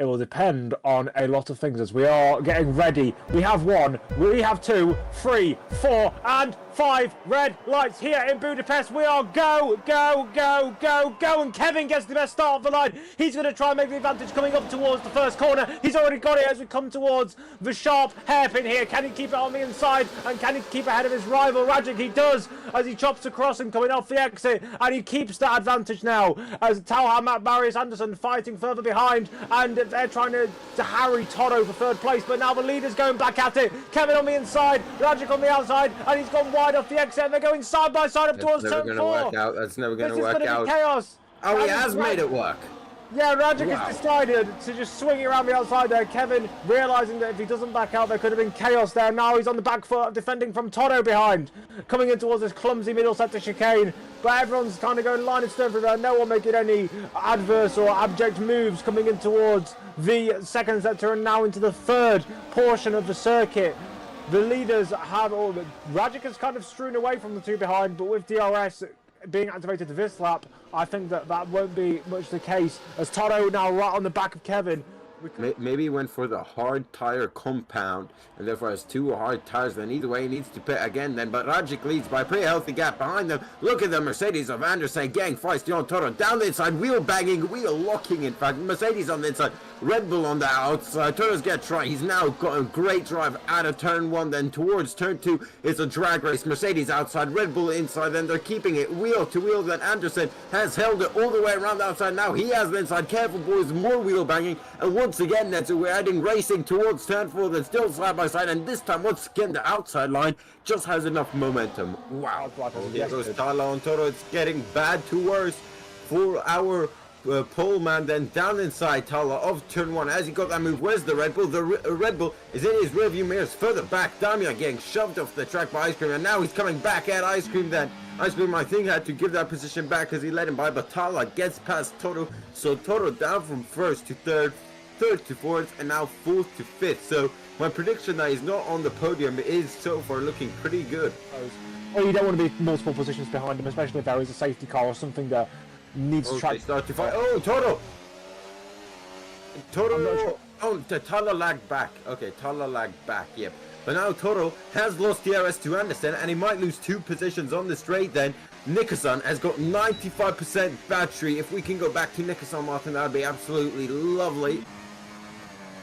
it will depend on a lot of things as we are getting ready. We have 1, we have 2, 3, 4, and 5 red lights here in Budapest. We are go, go, go, go, go, and Kevin gets the best start of the line. He's going to try and make the advantage coming up towards the first corner. He's already got it as we come towards the sharp hairpin here. Can he keep it on the inside, and can he keep ahead of his rival Rajic? He does, as he chops across and coming off the exit, and he keeps that advantage now as Talha, Matt, Marius Anderson fighting further behind, and they're trying to harry Toto for third place, but now the leader's going back at it. Kevin on the inside, Rajic on the outside, and he's gone wide off the exit, and they're going side by side up towards turn 4. Work out. That's never going to work out. This is going to be chaos. Oh, he has made it work. Yeah, Rajic has decided to just swing around the outside there. Kevin realising that if he doesn't back out, there could have been chaos there. Now he's on the back foot, defending from Toto behind, coming in towards this clumsy middle sector chicane. But everyone's kind of going line and stern through there. No one making any adverse or abject moves coming in towards the second sector and now into the third portion of the circuit. The leaders have all... Rajic has kind of strewn away from the two behind, but with DRS being activated this lap, I think that won't be much the case, as Toto now right on the back of Kevin. Maybe he went for the hard tire compound and therefore has 2 hard tires. Then either way he needs to pit again then, but Rajic leads by a pretty healthy gap behind them. Look at the Mercedes of Anderson, gang feisty on Toto, down the inside, wheel banging, wheel locking in fact, Mercedes on the inside, Red Bull on the outside. Toto's get try. He's now got a great drive out of turn 1, then towards turn 2. It's a drag race. Mercedes outside, Red Bull inside, then they're keeping it wheel to wheel. Then Anderson has held it all the way around the outside. Now he has the inside. Careful boys, more wheel banging, and once again that's we're adding racing towards turn 4. That's still side by side, and this time once again the outside line just has enough momentum. Wow. Here goes Tala on Toto. It's getting bad to worse for our pole man. Then down inside Tala of turn 1 as he got that move. Where's the Red Bull? The Red Bull is in his rearview mirrors further back. Damian getting shoved off the track by Ice Cream, and now he's coming back at Ice Cream. Then Ice Cream I think had to give that position back because he let him by, but Tala gets past Toto, so Toto down from 1st to 3rd, 3rd to 4th, and now 4th to 5th. So my prediction that he's not on the podium is so far looking pretty good. Well, you don't want to be multiple positions behind him, especially if there is a safety car or something that needs to try. Start to fight. Oh, Toto! Toto! Oh, Tala lagged back. Okay, Tala lagged back, yep. But now Toto has lost DRS to Anderson, and he might lose 2 positions on the straight then. Nickerson has got 95% battery. If we can go back to Nickerson, Martin, that would be absolutely lovely.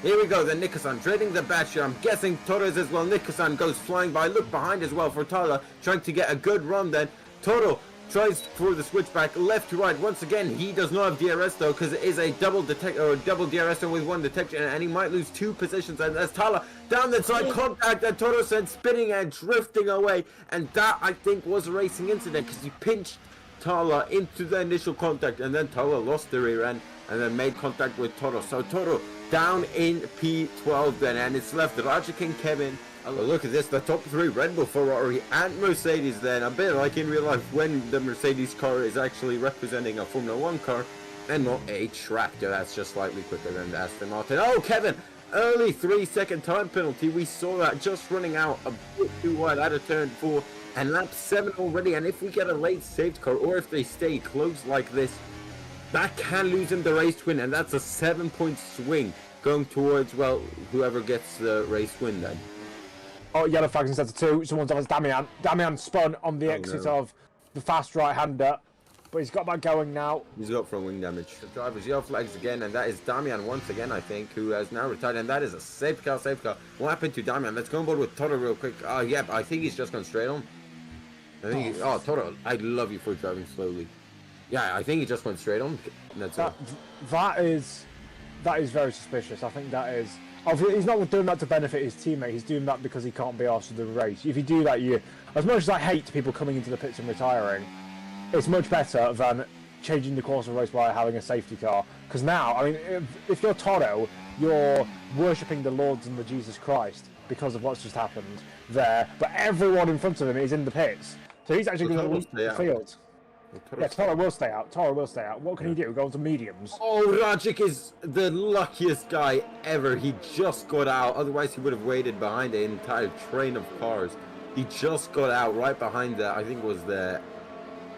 Here we go, then Nickerson trading the battery. I'm guessing Toto's as well. Nickerson goes flying by. Look behind as well for Tala, trying to get a good run then. Toto tries for the switchback left to right. Once again, he does not have DRS though, because it is a double DRS with 1 detection, and he might lose 2 positions. And there's Tala down the side, contact, and Toto sent spinning and drifting away. And that I think was a racing incident, because he pinched Tala into the initial contact, and then Tala lost the rear end and then made contact with Toto. So Toto down in P12 then, and it's left Rajic and Kevin. Oh, look at this, the top 3, Red Bull, Ferrari and Mercedes then. A bit like in real life when the Mercedes car is actually representing a Formula 1 car and not a tractor that's just slightly quicker than the Aston Martin. Oh, Kevin, early 3-second time penalty. We saw that just running out a bit too wide out of turn 4 and lap 7 already. And if we get a late safety car, or if they stay close like this, that can lose him the race win, and that's a 7-point swing going towards, well, whoever gets the race win then. Oh, yellow flags instead of 2. Someone's on as Damian. Damian spun on the exit of the fast right-hander, but he's got that going now. He's got front wing damage. The driver's yellow flags again, and that is Damian once again, I think, who has now retired, and that is a safety car, safety car. What happened to Damian? Let's go on board with Toto real quick. Yeah, I think he's just gone straight on. I think Toto, I love you for driving slowly. Yeah, I think he just went straight on. That's it. That is very suspicious. I think that is... He's not doing that to benefit his teammate. He's doing that because he can't be asked to do the race. If you do that, as much as I hate people coming into the pits and retiring, it's much better than changing the course of the race by having a safety car. Because now, I mean, if you're Toto, you're worshipping the Lords and the Jesus Christ because of what's just happened there. But everyone in front of him is in the pits, so he's actually going to leave the field. Yeah, Toro will stay out. Toro will stay out. What can he do? Go into mediums. Oh, Rajic is the luckiest guy ever. He just got out. Otherwise, he would have waited behind the entire train of cars. He just got out right behind the, I think it was the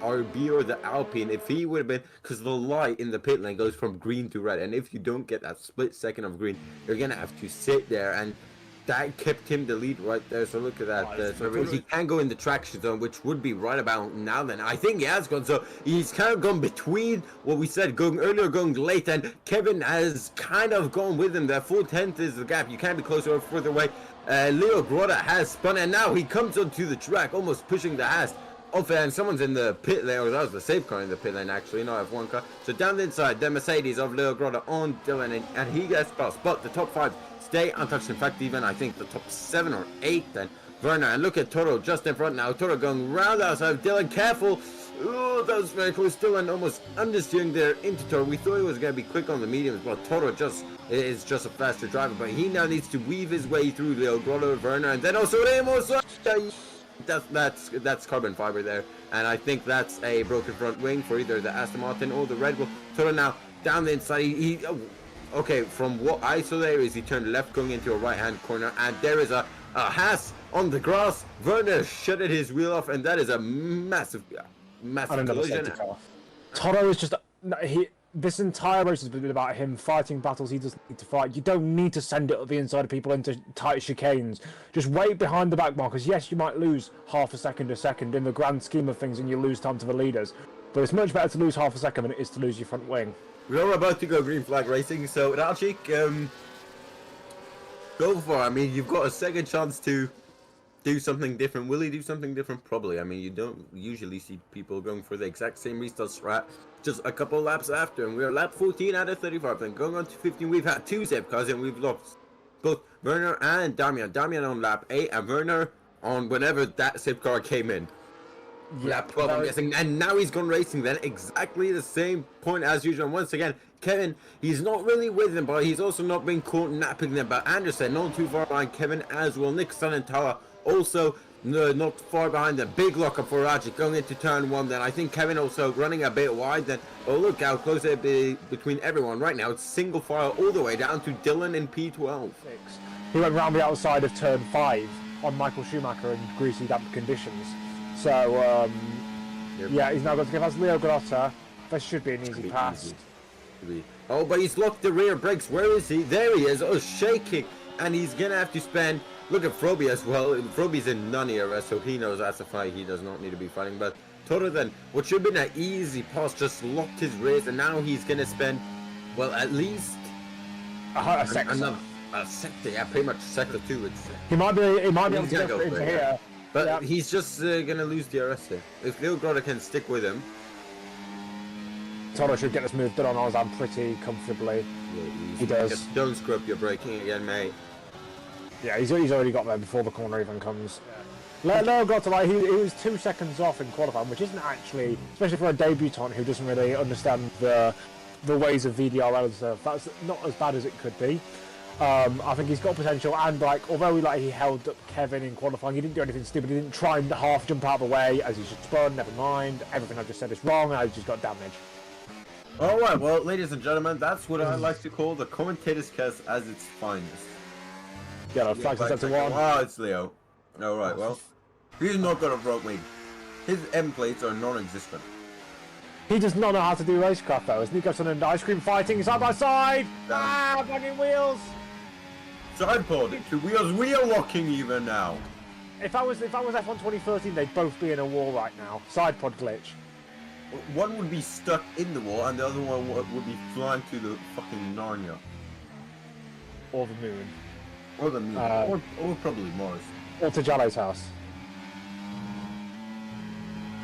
RB or the Alpine, if he would have been, because the light in the pit lane goes from green to red, and if you don't get that split second of green, you're gonna have to sit there, and that kept him the lead right there. So look at that. So he can go in the traction zone, which would be right about now. Then I think he has gone. So he's kind of gone between what we said, going earlier, going late, and Kevin has kind of gone with him. That full 10th is the gap. You can't be closer or further away. Leo Grotta has spun, and now he comes onto the track, almost pushing the Haas off, and someone's in the pit lane, or that was the safe car in the pit lane actually, not F1 car. So down the inside, the Mercedes of Leo Grotta on Dylan, and he gets past, but the top 5 stay untouched. In fact, even I think the top 7 or 8 then. Werner, and look at Toro just in front now. Toro going round outside. Dylan, careful. Oh, that was very close. Dylan almost understeering there into Toro. We thought he was going to be quick on the mediums, but Toro is just a faster driver. But he now needs to weave his way through Leo Grotta, Werner, and then also Ramos. That's carbon fiber there, and I think that's a broken front wing for either the Aston Martin or the Red Bull. Toro now down the inside. Okay, from what I saw there is he turned left going into a right-hand corner, and there is a Haas on the grass. Werner shutted his wheel off, and that is a massive collision. Toro is just this entire race has been about him fighting battles he doesn't need to fight. You don't need to send it up the inside of people into tight chicanes. Just wait behind the back markers. Yes, you might lose half a second in the grand scheme of things, and you lose time to the leaders. But it's much better to lose half a second than it is to lose your front wing. We're about to go green flag racing, so Ralchik, go for it. I mean, you've got a second chance to do something different. Will he do something different? Probably. I mean, you don't usually see people going for the exact same restart strat just a couple laps after, and we're lap 14 out of 35. Then going on to 15, we've had 2 safe cars, and we've lost both Werner and Damian. Damian on lap 8, and Werner on whenever that safe car came in. Lap 12, I'm guessing, and now he's gone racing then, exactly the same point as usual. And once again, Kevin, he's not really with them, but he's also not been caught napping them. But Anderson not too far behind Kevin as well. Nicholson and Tala also not far behind them. Big lockup for Rajic going into turn 1 then. I think Kevin also running a bit wide then. Oh, look how close it'd be between everyone right now. It's single file all the way down to Dylan in P12. He went round the outside of turn 5 on Michael Schumacher in greasy damp conditions. So, yeah, he's now got to give us Leo Grotta. This should be an easy pass. Oh, but he's locked the rear brakes. Where is he? There he is. Oh, shaking. And he's going to have to spend... Look at Froby as well. Froby's in none era, so he knows that's a fight. He does not need to be fighting. But Toro then, what should have been an easy pass, just locked his rears. And now he's going to spend, well, at least... a sector. A sector, yeah, pretty much sector 2. He might be able to go into here. But he's just going to lose DRS here. If Leo Grotta can stick with him. Toro should get this move done on Ozan pretty comfortably. Yeah, he does. Just don't screw up your braking again, mate. Yeah, he's already got there before the corner even comes. Leo Grotta, like, he was 2 seconds off in qualifying, which isn't actually, especially for a debutant who doesn't really understand the ways of VDRL and stuff, that's not as bad as it could be. I think he's got potential, and like, although he held up Kevin in qualifying, he didn't do anything stupid. He didn't try and half jump out of the way as he should spun. Never mind, everything I just said is wrong. I just got damage. All right, well, ladies and gentlemen, that's what I like to call the commentator's curse as its finest. Yeah, no, flags set to 1. Oh, it's Leo. All right, well, he's not gonna broke me. His M plates are non-existent. He does not know how to do racecraft though. As Nicholson and Ice Cream fighting side by side. Ah, banging wheels. Side pod, 2 wheels, wheel locking even now. If I was F1 2013, they'd both be in a wall right now. Side pod glitch. One would be stuck in the wall, and the other one would be flying to the fucking Narnia. Or the moon. Or the moon. Or probably Mars. Or to Jallo's house.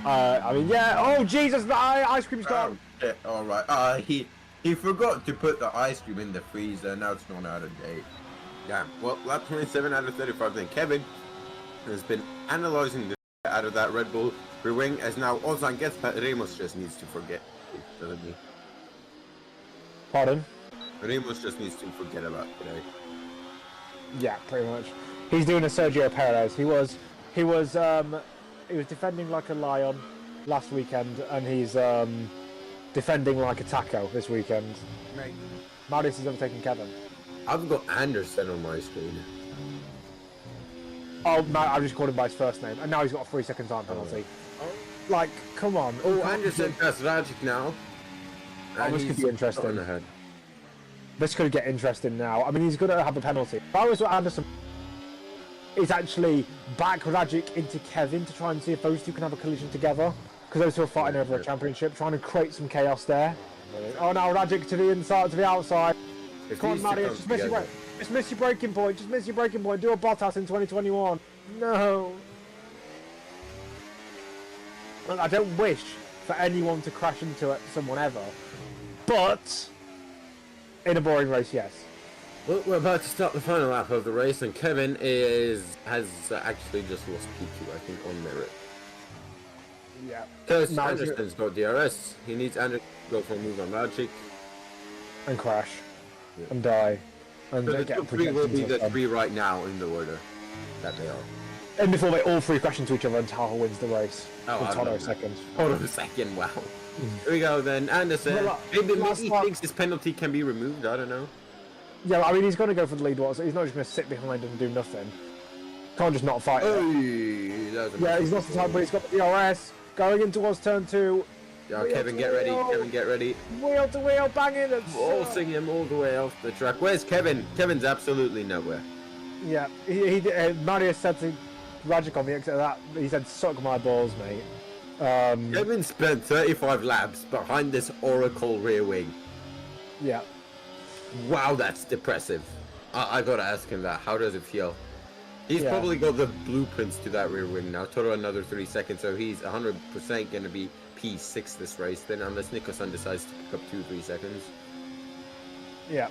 I mean, yeah. Oh, Jesus, the ice cream's gone. Yeah, alright. He forgot to put the ice cream in the freezer, and now it's not out of date. Damn. Well, lap 27 out of 35 then. Kevin has been analysing the out of that Red Bull rear wing, as now Ozan gets that Ramos just needs to forget, doesn't he? Pardon? Ramos just needs to forget about today. Yeah, pretty much. He's doing a Sergio Perez. He was defending like a lion last weekend, and he's defending like a taco this weekend. Mate. Marius is overtaking Kevin. I've got Anderson on my screen. Oh, no, I just called him by his first name, and now he's got a 3-second time penalty. Like, come on. Oh, Anderson has Rajic now. Oh, this could be interesting. Ahead. This could get interesting now. I mean, he's going to have a penalty. If I was Anderson, is actually back Rajic into Kevin to try and see if those two can have a collision together. Because those two are fighting over a championship, trying to create some chaos there. Oh, now Rajic to the inside, to the outside. Come on, Marius, just miss your breaking point. Just miss your breaking point. Do a Bottas in 2021. No. Well, I don't wish for anyone to crash into someone ever. But in a boring race, yes. Well, we're about to start the final lap of the race, and Kevin has actually just lost P2, I think, on merit. Yeah. Because Anderson's got DRS. He needs Anderson to go for a move on Rajic. And crash. Yeah. And die. And so the top three will be the three right now in the order that they are. And before they all three crash into each other and Taha wins the race. Oh, with Toto second. Toto second, wow. Here we go then, Anderson. Maybe he thinks this penalty can be removed, I don't know. Yeah, I mean, he's going to go for the lead. So he's not just going to sit behind and do nothing. Can't just not fight. Yeah, he's lost the time, but he's got the DRS. Going in towards turn 2. Yeah, Kevin, get ready. Kevin, get ready. Wheel to wheel, banging. Forcing him all the way off the track. Where's Kevin? Kevin's absolutely nowhere. Yeah, Marius said to Rajic on the exit of that, he said, suck my balls, mate. Kevin spent 35 laps behind this Oracle rear wing. Yeah. Wow, that's depressive. I gotta ask him that. How does it feel? He's probably got the blueprints to that rear wing now. Total another 3 seconds, so he's 100% gonna be P6 this race then, unless Nicholson decides to pick up 2-3 seconds. Yeah.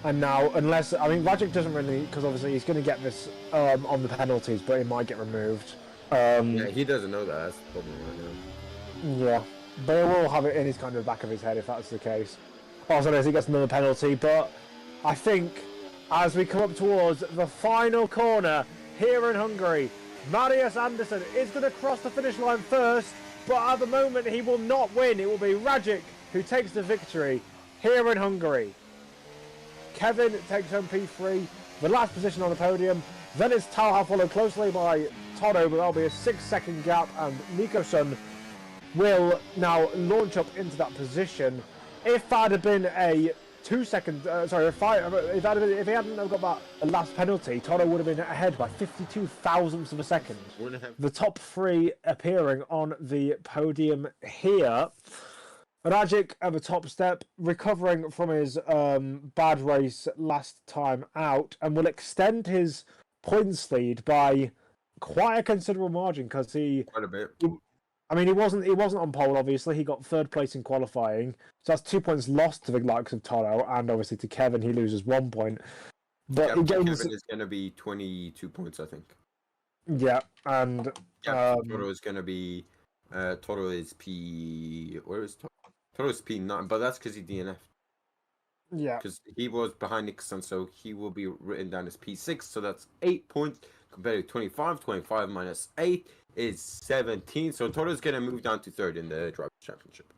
And now, unless, I mean, Rajic doesn't really, because obviously he's going to get this on the penalties, but it might get removed. Yeah, he doesn't know that. That's the problem right now. Yeah, but he will have it in his kind of back of his head if that's the case. Also, as he gets another penalty, but I think as we come up towards the final corner here in Hungary, Marius Anderson is going to cross the finish line first, but at the moment he will not win. It will be Rajic who takes the victory here in Hungary. Kevin takes home P3, the last position on the podium. Then it's Talha, followed closely by Toto, but there'll be a 6-second gap, and Nicholson will now launch up into that position. If that had been a 2-second, if he hadn't got that last penalty, Toto would have been ahead by 52 thousandths of a second. The top 3 appearing on the podium here. Rajic at the top step, recovering from his bad race last time out, and will extend his points lead by quite a considerable margin because quite a bit. I mean, he wasn't on pole. Obviously, he got 3rd place in qualifying, so that's 2 points lost to the likes of Toto, and obviously to Kevin, he loses 1 point. But Kevin is going to be 22 points, I think. Yeah, and Toto is going to be. Toto is P. Where is Toto? Toto is P9, but that's because he DNF'd. Yeah. Because he was behind Nicholson, so he will be written down as P6, so that's 8 points compared to 25. 25 minus 8 is 17, so Toto's going to move down to 3rd in the Drivers' Championship.